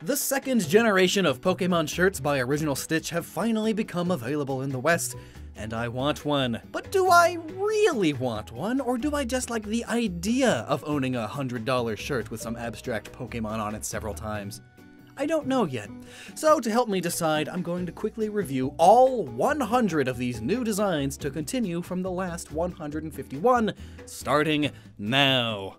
The second generation of Pokemon shirts by Original Stitch have finally become available in the West, and I want one. But do I really want one, or do I just like the idea of owning a $100 shirt with some abstract Pokemon on it several times? I don't know yet. So to help me decide, I'm going to quickly review all 100 of these new designs to continue from the last 151, starting now.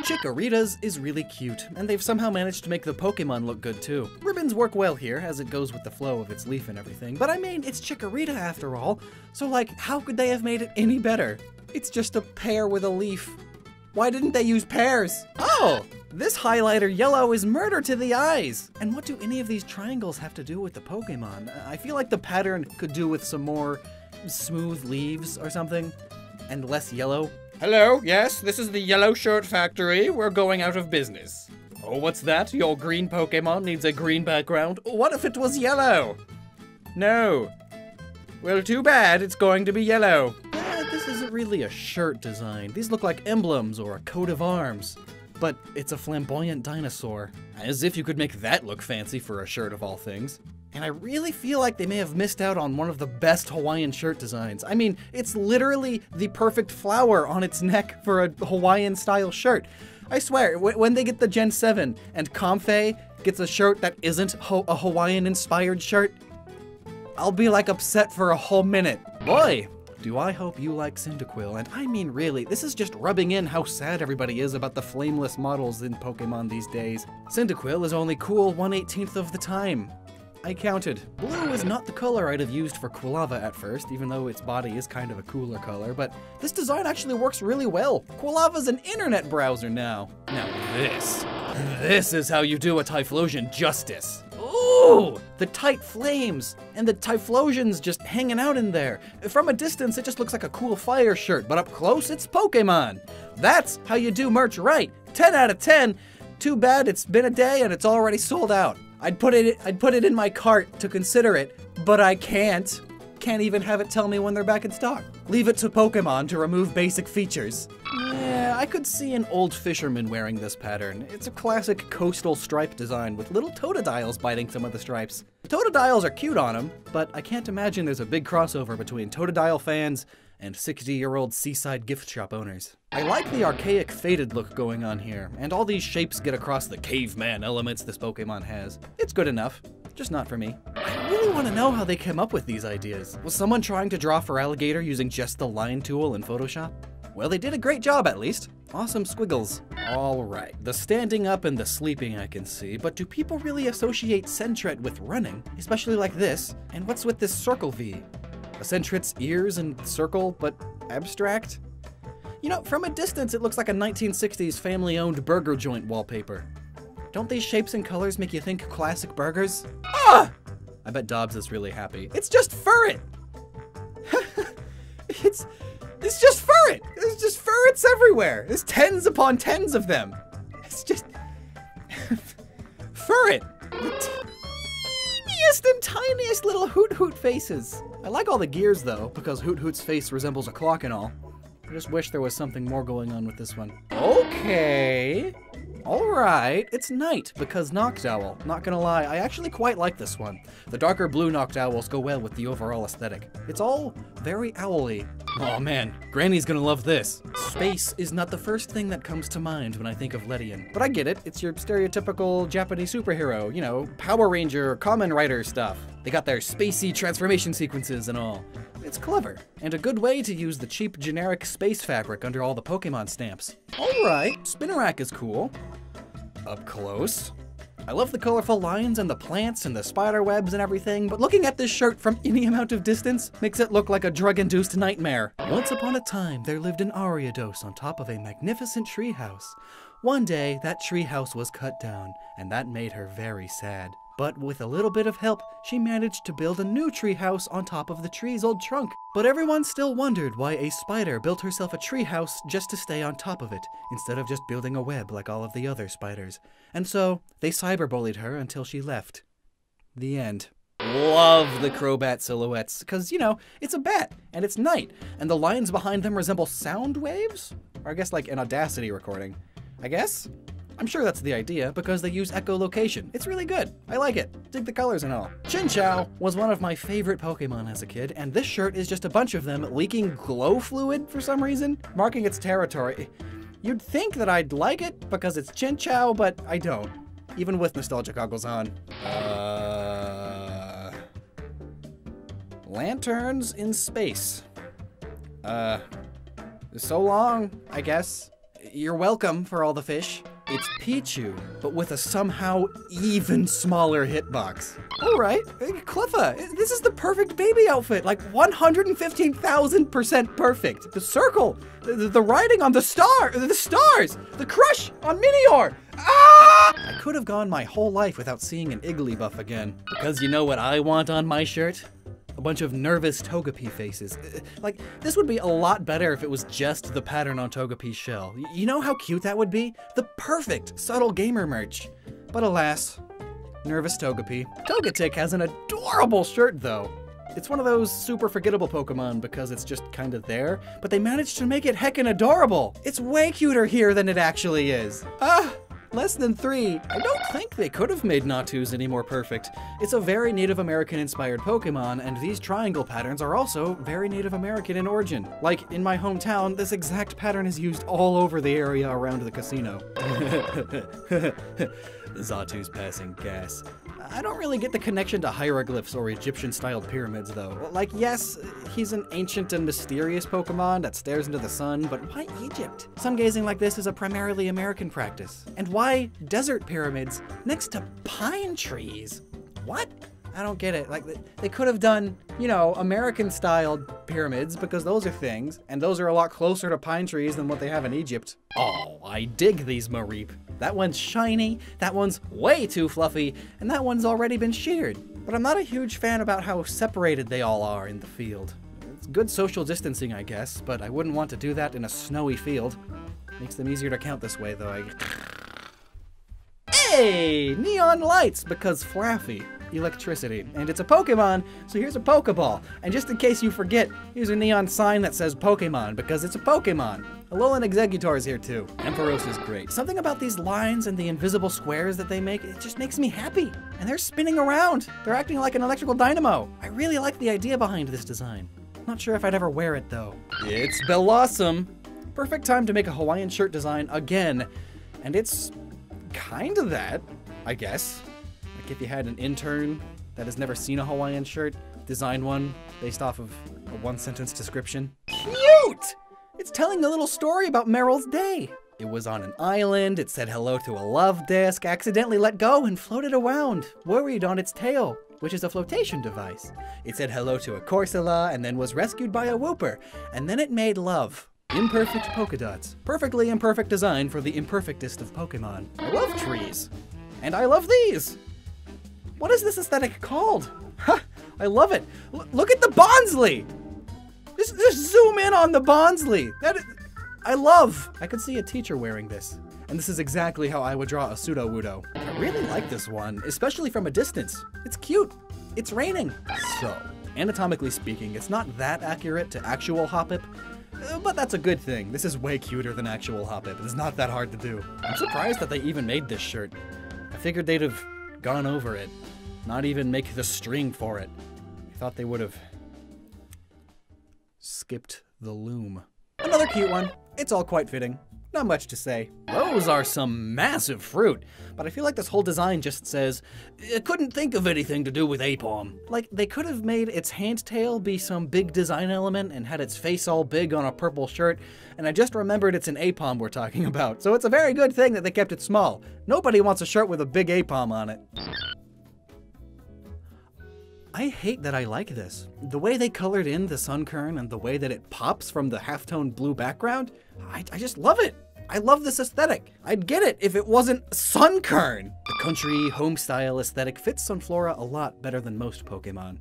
Chikorita's is really cute, and they've somehow managed to make the Pokemon look good too. Ribbons work well here, as it goes with the flow of its leaf and everything, but I mean, it's Chikorita after all, so like, how could they have made it any better? It's just a pear with a leaf. Why didn't they use pears? Oh! This highlighter yellow is murder to the eyes! And what do any of these triangles have to do with the Pokemon? I feel like the pattern could do with some more smooth leaves or something, and less yellow. Hello, yes, this is the Yellow Shirt Factory. We're going out of business. Oh, what's that? Your green Pokemon needs a green background? What if it was yellow? No. Well, too bad, it's going to be yellow. This isn't really a shirt design. These look like emblems or a coat of arms. But it's a flamboyant dinosaur. As if you could make that look fancy for a shirt of all things. And I really feel like they may have missed out on one of the best Hawaiian shirt designs. I mean, it's literally the perfect flower on its neck for a Hawaiian-style shirt. I swear, when they get the Gen 7 and Comfey gets a shirt that isn't a Hawaiian-inspired shirt, I'll be like upset for a whole minute. Boy, do I hope you like Cyndaquil, and I mean really, this is just rubbing in how sad everybody is about the flameless models in Pokemon these days. Cyndaquil is only cool 1/18 of the time. I counted. Blue is not the color I'd have used for Quilava at first, even though its body is kind of a cooler color, but this design actually works really well. Quilava's an internet browser now. Now this is how you do a Typhlosion justice. Ooh, the tight flames, and the Typhlosion's just hanging out in there. From a distance, it just looks like a cool fire shirt, but up close, it's Pokemon. That's how you do merch right. 10 out of 10. Too bad it's been a day and it's already sold out. I'd put it in my cart to consider it, but I can't. Can't even have it tell me when they're back in stock. Leave it to Pokemon to remove basic features. Yeah, I could see an old fisherman wearing this pattern. It's a classic coastal stripe design with little Totodiles biting some of the stripes. The Totodiles are cute on them, but I can't imagine there's a big crossover between Totodile fans and 60-year-old seaside gift shop owners. I like the archaic faded look going on here, and all these shapes get across the caveman elements this Pokemon has. It's good enough, just not for me. I really want to know how they came up with these ideas. Was someone trying to draw Feraligatr using just the line tool in Photoshop? Well, they did a great job at least. Awesome squiggles. Alright, the standing up and the sleeping I can see, but do people really associate Sentret with running? Especially like this, and what's with this circle V? A Sentret's ears and circle, but abstract? You know, from a distance it looks like a 1960s family-owned burger joint wallpaper. Don't these shapes and colors make you think classic burgers? Ah! I bet Dobbs is really happy. It's just Furret! It's just Furret! There's just Furrets everywhere! There's tens upon tens of them! It's just... Furret! The teeniest and tiniest little Hoot Hoot faces! I like all the gears though, because Hoot Hoot's face resembles a clock and all. I just wish there was something more going on with this one. Okay. Alright, it's night because Noctowl. Not gonna lie, I actually quite like this one. The darker blue Noctowls go well with the overall aesthetic. It's all very owly. Oh man, Granny's gonna love this. Space is not the first thing that comes to mind when I think of Ledian. But I get it, it's your stereotypical Japanese superhero, you know, Power Ranger, Kamen Rider stuff. They got their spacey transformation sequences and all. It's clever, and a good way to use the cheap generic space fabric under all the Pokemon stamps. Alright, Spinarak is cool. Up close. I love the colorful lines and the plants and the spider webs and everything, but looking at this shirt from any amount of distance makes it look like a drug-induced nightmare. Once upon a time, there lived an Ariados on top of a magnificent treehouse. One day, that treehouse was cut down, and that made her very sad. But with a little bit of help, she managed to build a new treehouse on top of the tree's old trunk. But everyone still wondered why a spider built herself a treehouse just to stay on top of it, instead of just building a web like all of the other spiders. And so, they cyberbullied her until she left. The end. love the Crobat silhouettes, because, you know, it's a bat, and it's night, and the lines behind them resemble sound waves? Or I guess like an Audacity recording. I guess? I'm sure that's the idea, because they use echolocation. It's really good. I like it. Dig the colors and all. Chinchou was one of my favorite Pokemon as a kid, and this shirt is just a bunch of them leaking glow fluid for some reason, marking its territory. You'd think that I'd like it because it's Chinchou, but I don't. Even with nostalgia goggles on. Lanterns in space. So long, I guess. You're welcome for all the fish. It's Pichu, but with a somehow even smaller hitbox. All right, Cliffa, this is the perfect baby outfit, like 115,000% perfect. The circle, the writing on the stars, the crush on Meteor. Ah! I could have gone my whole life without seeing an Igglybuff again. Because you know what I want on my shirt? A bunch of nervous Togepi faces. Like, this would be a lot better if it was just the pattern on Togepi's shell. You know how cute that would be? The perfect subtle gamer merch. But alas, nervous Togepi. Togetic has an adorable shirt though. It's one of those super forgettable Pokemon because it's just kind of there, but they managed to make it heckin' adorable. It's way cuter here than it actually is. Less than 3. I don't think they could have made Natu's any more perfect. It's a very Native American inspired Pokemon, and these triangle patterns are also very Native American in origin. Like, in my hometown, this exact pattern is used all over the area around the casino. Xatu's passing gas. I don't really get the connection to hieroglyphs or Egyptian-styled pyramids, though. Like, yes, he's an ancient and mysterious Pokemon that stares into the sun, but why Egypt? Sun-gazing like this is a primarily American practice. And why desert pyramids next to pine trees? What? I don't get it. Like, they could have done, you know, American-styled pyramids, because those are things, and those are a lot closer to pine trees than what they have in Egypt. Oh, I dig these Mareep. That one's shiny, that one's way too fluffy, and that one's already been sheared. But I'm not a huge fan about how separated they all are in the field. It's good social distancing, I guess, but I wouldn't want to do that in a snowy field. Makes them easier to count this way, though. Hey! Neon lights, because Flaffy. Electricity. And it's a Pokemon, so here's a Pokeball. And just in case you forget, here's a neon sign that says Pokemon, because it's a Pokemon. Alolan Exeggutor is here too. Ampharos is great. Something about these lines and the invisible squares that they make, it just makes me happy. And they're spinning around. They're acting like an electrical dynamo. I really like the idea behind this design. Not sure if I'd ever wear it though. It's Bellossom. Perfect time to make a Hawaiian shirt design again. And it's kind of that, I guess. Like if you had an intern that has never seen a Hawaiian shirt, design one based off of a one-sentence description. Cute! It's telling a little story about Meryl's day. It was on an island, it said hello to a love disc, accidentally let go and floated around, worried on its tail, which is a flotation device. It said hello to a Corsola and then was rescued by a Wooper, and then it made love. Imperfect polka dots. Perfectly imperfect design for the imperfectest of Pokemon. I love trees. And I love these. What is this aesthetic called? Ha! I love it. Look at the Bonsly! Just zoom in on the Bonsly. I could see a teacher wearing this. And this is exactly how I would draw a Sudowoodo. I really like this one, especially from a distance. It's cute. It's raining. So, anatomically speaking, it's not that accurate to actual Hoppip, but that's a good thing. This is way cuter than actual Hoppip. It's not that hard to do. I'm surprised that they even made this shirt. I figured they'd have gone over it, not even make the string for it. I thought they would have skipped the loom. Another cute one. It's all quite fitting. Not much to say. Those are some massive fruit, but I feel like this whole design just says, it couldn't think of anything to do with Aipom. Like, they could have made its hand tail be some big design element and had its face all big on a purple shirt, and I just remembered it's an Aipom we're talking about, so it's a very good thing that they kept it small. Nobody wants a shirt with a big Aipom on it. I hate that I like this. The way they colored in the Sunkern and the way that it pops from the halftone blue background, I just love it. I love this aesthetic. I'd get it if it wasn't Sunkern. The country, home-style aesthetic fits Sunflora a lot better than most Pokemon.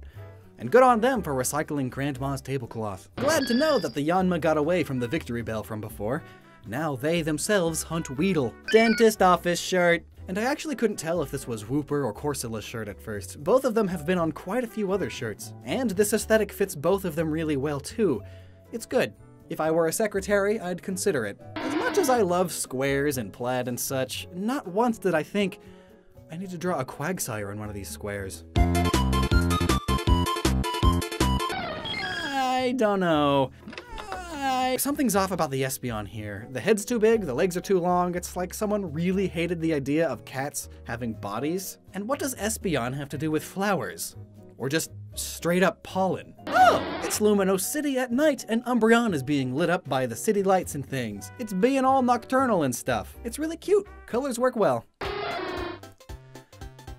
And good on them for recycling Grandma's tablecloth. Glad to know that the Yanma got away from the Victory Bell from before. Now they themselves hunt Weedle. Dentist office shirt. And I actually couldn't tell if this was Whooper or Corsula's shirt at first. Both of them have been on quite a few other shirts. And this aesthetic fits both of them really well too. It's good. If I were a secretary, I'd consider it. As much as I love squares and plaid and such, not once did I think, I need to draw a Quagsire on one of these squares. I don't know. Something's off about the Espeon here. The head's too big, the legs are too long. It's like someone really hated the idea of cats having bodies. And what does Espeon have to do with flowers? Or just straight up pollen? Oh, it's Luminos City at night, and Umbreon is being lit up by the city lights and things. It's being all nocturnal and stuff. It's really cute. Colors work well.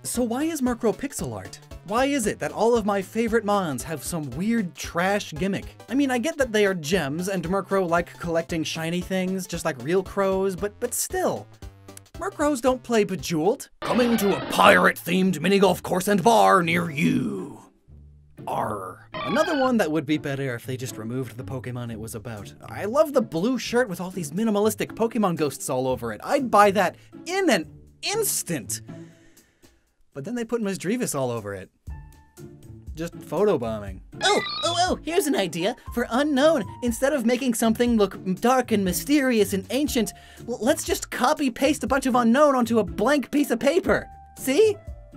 So why is Murkrow pixel art? Why is it that all of my favorite Mons have some weird trash gimmick? I mean, I get that they are gems and Murkrow like collecting shiny things, just like real crows, but still. Murkrows don't play Bejeweled. Coming to a pirate-themed mini-golf course and bar near you. Arr. Another one that would be better if they just removed the Pokemon it was about. I love the blue shirt with all these minimalistic Pokemon ghosts all over it. I'd buy that in an instant. But then they put Misdreavus all over it. Just photobombing. Oh, here's an idea for Unknown. Instead of making something look dark and mysterious and ancient, let's just copy-paste a bunch of Unknown onto a blank piece of paper. See?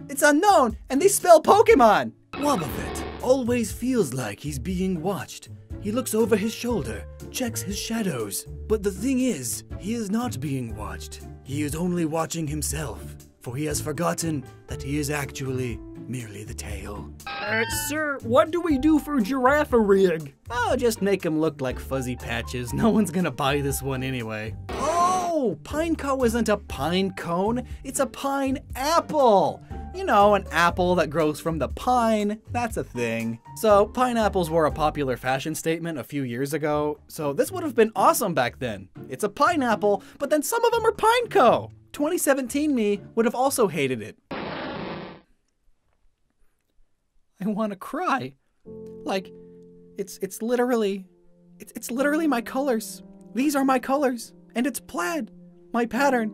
It's Unknown, and they spell Pokemon! Wobbuffet always feels like he's being watched. He looks over his shoulder, checks his shadows. But the thing is, he is not being watched. He is only watching himself. For he has forgotten that he is actually merely the tail. Sir, what do we do for Giraffe-a-rig? Oh, just make him look like fuzzy patches. No one's gonna buy this one anyway. Oh, Pineco isn't a pine cone, it's a pineapple. You know, an apple that grows from the pine, that's a thing. So, pineapples were a popular fashion statement a few years ago, so this would have been awesome back then. It's a pineapple, but then some of them are Pineco. 2017 me would have also hated it. I want to cry. Like, it's literally my colors. These are my colors, and it's plaid, my pattern.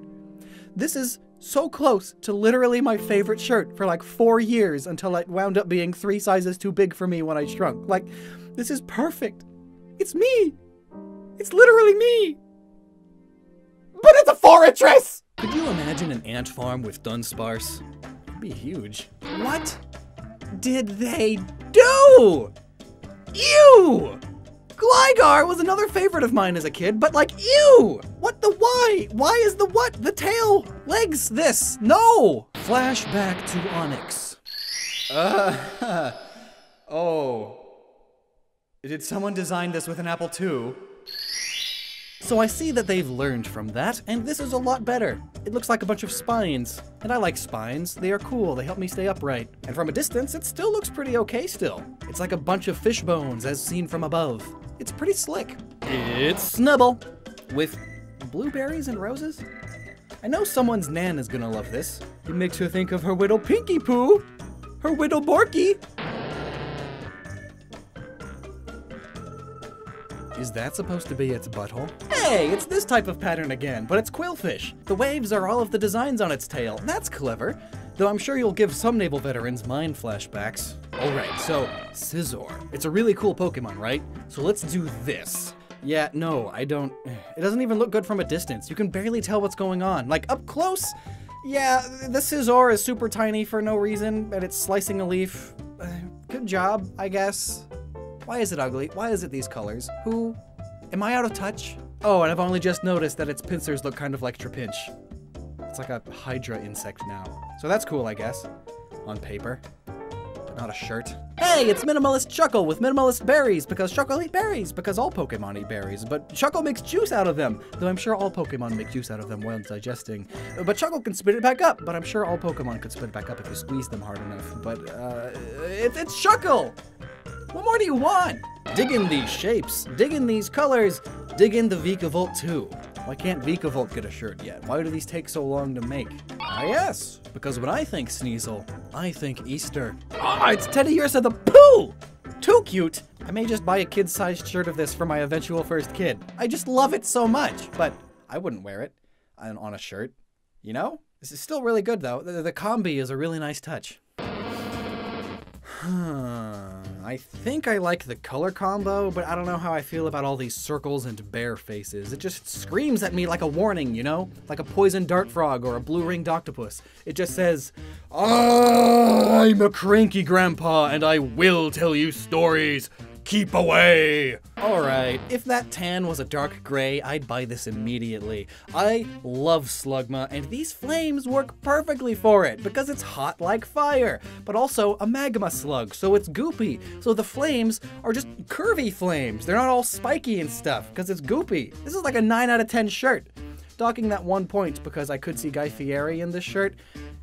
This is so close to literally my favorite shirt for like 4 years until it wound up being 3 sizes too big for me when I shrunk. Like, this is perfect. It's me. It's literally me. But it's a fortress! Could you imagine an ant farm with Dunsparce? It'd be huge. What did they do? Ew! Gligar was another favorite of mine as a kid, but like, ew! What the why? Why is the what? The tail? Legs? This? No! Flashback to Onix. Oh. Did someone design this with an Apple II? So I see that they've learned from that, and this is a lot better. It looks like a bunch of spines, and I like spines. They are cool, they help me stay upright. And from a distance, it still looks pretty okay still. It's like a bunch of fish bones as seen from above. It's pretty slick. It's Snubble, with blueberries and roses. I know someone's Nan is gonna love this. It makes her think of her widow Pinky Poo, her widow Borky. Is that supposed to be its butthole? Hey, it's this type of pattern again, but it's Quillfish. The waves are all of the designs on its tail. That's clever. Though I'm sure you'll give some naval veterans mind flashbacks. Alright, so, Scizor. It's a really cool Pokemon, right? So let's do this. Yeah, no, I don't... It doesn't even look good from a distance. You can barely tell what's going on. Like, up close, yeah, the Scizor is super tiny for no reason, and it's slicing a leaf. Good job, I guess. Why is it ugly? Why is it these colors? Who? Am I out of touch? Oh, and I've only just noticed that its pincers look kind of like Trapinch. It's like a Hydra insect now. So that's cool, I guess. On paper. But not a shirt. Hey, it's Minimalist Chuckle with Minimalist Berries, because Chuckle eat berries, because all Pokemon eat berries. But Chuckle makes juice out of them, though I'm sure all Pokemon make juice out of them while digesting. But Chuckle can spit it back up, but I'm sure all Pokemon could spit it back up if you squeeze them hard enough. But, it's Chuckle! What more do you want? Dig in these shapes, dig in these colors, dig in the Vikavolt too. Why can't Vikavolt get a shirt yet? Why do these take so long to make? Ah yes, because when I think Sneasel, I think Easter. Ah, it's Teddy Ursa the Pooh! Too cute! I may just buy a kid-sized shirt of this for my eventual first kid. I just love it so much, but I wouldn't wear it on a shirt, you know? This is still really good, though. The combi is a really nice touch. I think I like the color combo, but I don't know how I feel about all these circles and bear faces. It just screams at me like a warning, you know? Like a poison dart frog or a blue-ringed octopus. It just says, I'm a cranky grandpa and I will tell you stories. Keep away! Alright, if that tan was a dark gray, I'd buy this immediately. I love Slugma, and these flames work perfectly for it, because it's hot like fire, but also a magma slug, so it's goopy. So the flames are just curvy flames. They're not all spiky and stuff, because it's goopy. This is like a 9 out of 10 shirt. Docking that 1 point because I could see Guy Fieri in this shirt,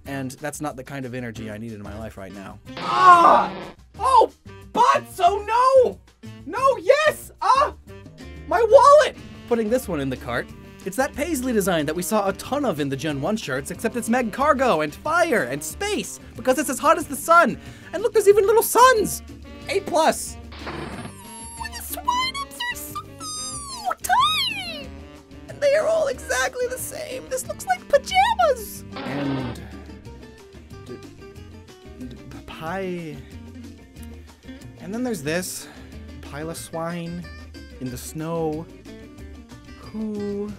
and that's not the kind of energy I need in my life right now. Ah! Oh, butts! Oh no! No, yes! Ah! My wallet! Putting this one in the cart. It's that Paisley design that we saw a ton of in the Gen 1 shirts, except it's Meg Cargo and fire and space, because it's as hot as the sun. And look, there's even little suns! A+. The swine-ups are so tiny! And they are all exactly the same. This looks like pajamas! And... pie... And then there's this pile of swine in the snow. Who?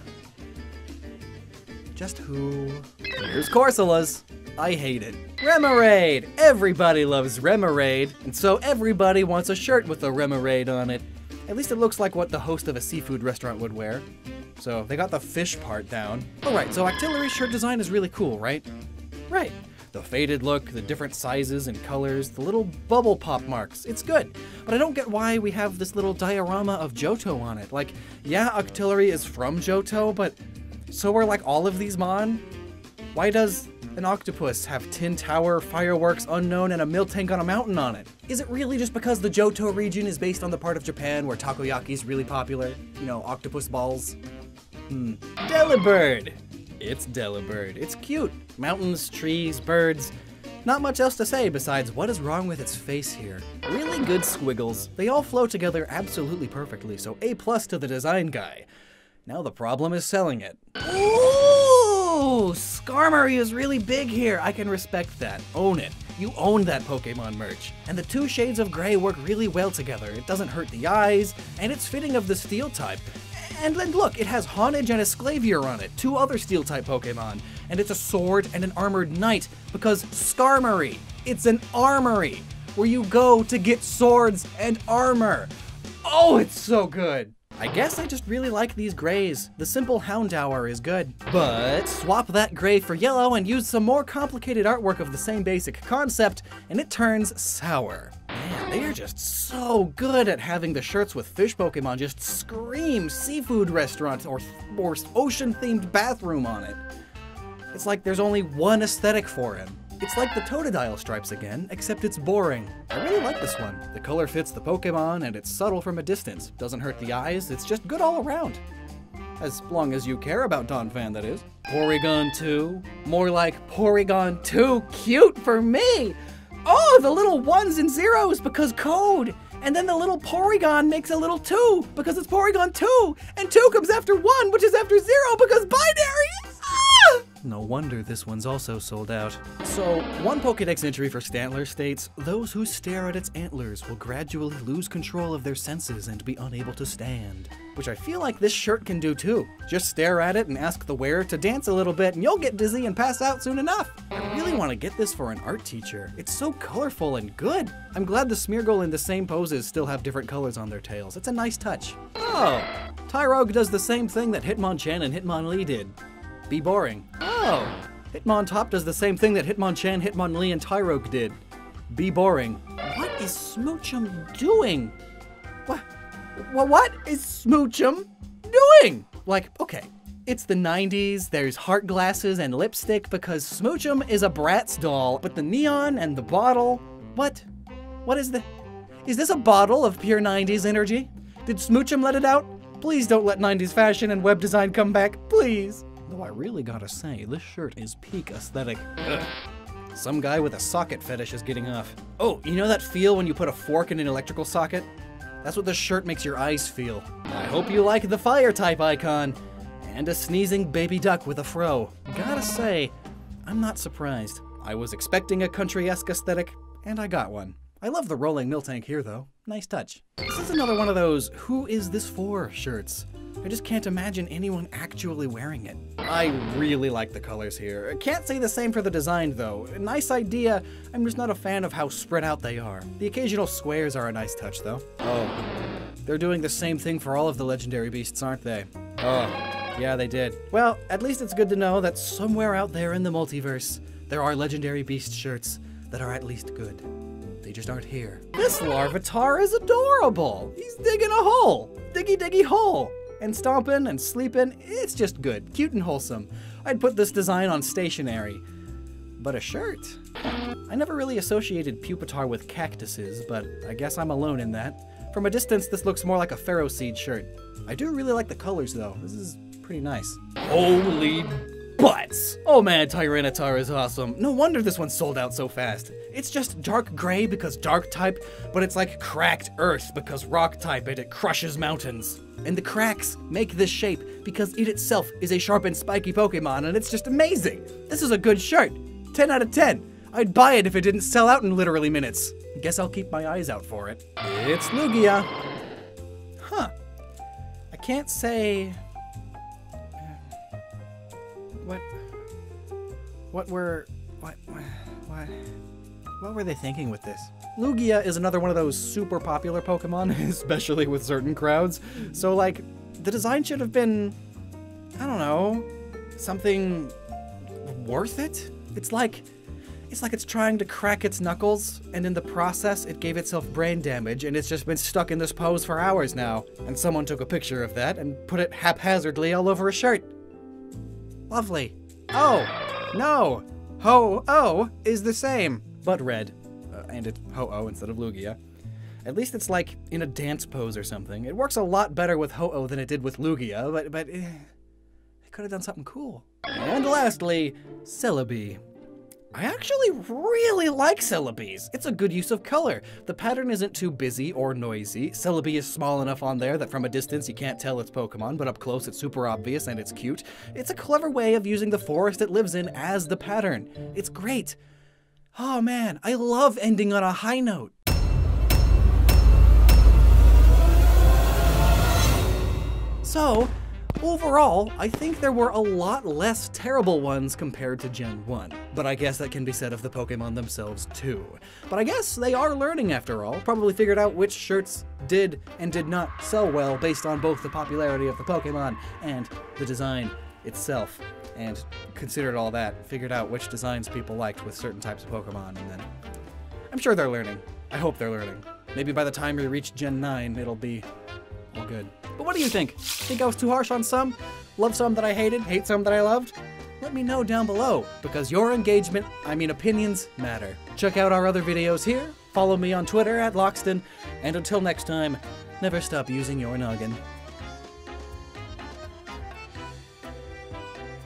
Just who? Here's Corsolas. I hate it. Remoraid! Everybody loves Remoraid, and so everybody wants a shirt with a Remoraid on it. At least it looks like what the host of a seafood restaurant would wear. So they got the fish part down. Alright, so Octillery shirt design is really cool, right? Right. The faded look, the different sizes and colors, the little bubble pop marks, it's good. But I don't get why we have this little diorama of Johto on it. Like, yeah, Octillery is from Johto, but so are like all of these Mon? Why does an octopus have Tin Tower, fireworks unknown, and a Miltank on a mountain on it? Is it really just because the Johto region is based on the part of Japan where takoyaki is really popular? You know, octopus balls? Delibird! It's Delibird. It's cute. Mountains, trees, birds. Not much else to say besides what is wrong with its face here. Really good squiggles. They all flow together absolutely perfectly, so A+ to the design guy. Now the problem is selling it. Ooh! Skarmory is really big here. I can respect that. Own it. You own that Pokemon merch. And the 2 shades of gray work really well together. It doesn't hurt the eyes, and it's fitting of the steel type. And then look, it has Honedge and Esclavier on it, 2 other Steel-type Pokemon. And it's a sword and an armored knight, because Skarmory, it's an armory, where you go to get swords and armor. Oh, it's so good. I guess I just really like these grays. The simple Houndour is good. But swap that gray for yellow and use some more complicated artwork of the same basic concept, and it turns sour. Man, they are just so good at having the shirts with fish Pokemon just scream seafood restaurant or ocean-themed bathroom on it. It's like there's only one aesthetic for him. It's like the Totodile stripes again, except it's boring. I really like this one. The color fits the Pokemon, and it's subtle from a distance. Doesn't hurt the eyes, it's just good all around. As long as you care about Donphan, that is. Porygon 2. More like Porygon 2 cute for me! Oh, the little 1s and 0s because code! And then the little Porygon makes a little 2 because it's Porygon 2! And 2 comes after 1, which is after 0 because binary! Ah! No wonder this one's also sold out. So, one Pokédex entry for Stantler states, those who stare at its antlers will gradually lose control of their senses and be unable to stand. Which I feel like this shirt can do too. Just stare at it and ask the wearer to dance a little bit and you'll get dizzy and pass out soon enough. I really want to get this for an art teacher. It's so colorful and good. I'm glad the Smeargle in the same poses still have different colors on their tails. It's a nice touch. Oh, Tyrogue does the same thing that Hitmonchan and Hitmonlee did. Be boring. Oh, Hitmontop does the same thing that Hitmonchan, Hitmonlee, and Tyrogue did. Be boring. What is Smoochum doing? What is Smoochum doing? Like, okay, it's the 90s, there's heart glasses and lipstick because Smoochum is a Bratz doll, but the neon and the bottle, what? What is is this a bottle of pure 90s energy? Did Smoochum let it out? Please don't let 90s fashion and web design come back, please. Though I really gotta say, this shirt is peak aesthetic. Ugh. Some guy with a socket fetish is getting off. Oh, you know that feel when you put a fork in an electrical socket? That's what this shirt makes your eyes feel. I hope you like the fire type icon. And a sneezing baby duck with a fro. Gotta say, I'm not surprised. I was expecting a country-esque aesthetic, and I got one. I love the rolling mill tank here, though. Nice touch. This is another one of those "who is this for" shirts. I just can't imagine anyone actually wearing it. I really like the colors here. Can't say the same for the design, though. Nice idea, I'm just not a fan of how spread out they are. The occasional squares are a nice touch, though. Oh, they're doing the same thing for all of the legendary beasts, aren't they? Oh, yeah, they did. Well, at least it's good to know that somewhere out there in the multiverse, there are legendary beast shirts that are at least good. They just aren't here. This Larvitar is adorable! He's digging a hole! Diggy diggy hole! And stomping and sleeping, it's just good. Cute and wholesome. I'd put this design on stationery. But a shirt? I never really associated Pupitar with cactuses, but I guess I'm alone in that. From a distance, this looks more like a Pharaoh Seed shirt. I do really like the colors, though. This is pretty nice. Holy butts! Oh man, Tyranitar is awesome. No wonder this one sold out so fast. It's just dark gray because dark type, but it's like cracked earth because rock type and it crushes mountains. And the cracks make this shape because it itself is a sharp and spiky Pokemon, and it's just amazing. This is a good shirt. 10 out of 10. I'd buy it if it didn't sell out in literally minutes. Guess I'll keep my eyes out for it. It's Lugia. Huh. I can't say... What were they thinking with this? Lugia is another one of those super popular Pokemon, especially with certain crowds. So like, the design should have been, I don't know, something worth it? It's like it's trying to crack its knuckles, and in the process, it gave itself brain damage, and it's just been stuck in this pose for hours now. And someone took a picture of that and put it haphazardly all over a shirt. Lovely. Oh, no. Ho-Oh is the same, but red. And it's Ho-Oh instead of Lugia. At least it's like in a dance pose or something. It works a lot better with Ho-Oh than it did with Lugia, but they could have done something cool. And lastly, Celebi. I actually really like Celebes. It's a good use of color. The pattern isn't too busy or noisy. Celebi is small enough on there that from a distance you can't tell it's Pokemon, but up close it's super obvious and it's cute. It's a clever way of using the forest it lives in as the pattern. It's great. Oh man, I love ending on a high note. So, overall, I think there were a lot less terrible ones compared to Gen 1. But I guess that can be said of the Pokemon themselves too. But I guess they are learning after all, probably figured out which shirts did and did not sell well based on both the popularity of the Pokemon and the design itself. And considered all that, figured out which designs people liked with certain types of Pokemon, and then I'm sure they're learning. I hope they're learning. Maybe by the time we reach Gen 9, it'll be all good. But what do you think? Think I was too harsh on some? Love some that I hated? Hate some that I loved? Let me know down below, because your engagement, opinions, matter. Check out our other videos here, follow me on Twitter @Lockston, and until next time, never stop using your noggin.